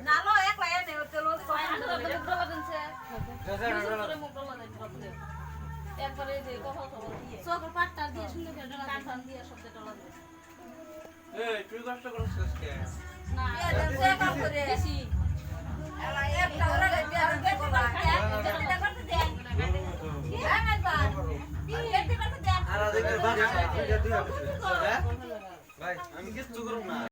নালো একলা এনে তেল একবারে যে কথা খবর দিয়ে সকল পাটটা দিয়ে সুন্দর করে ডলা কান দিয়ে সবটা ডলা দিয়ে এই তুই কষ্ট করছিস কে না সে কাম করে বেশি এলা একটা ওরা দিয়ে আর কে করবা এটা করতে দেন হ্যাঁ একবার এটা করতে দেন আর দেখে ভাই তুই যা তুই হ্যাঁ ভাই আমি কিছু করব না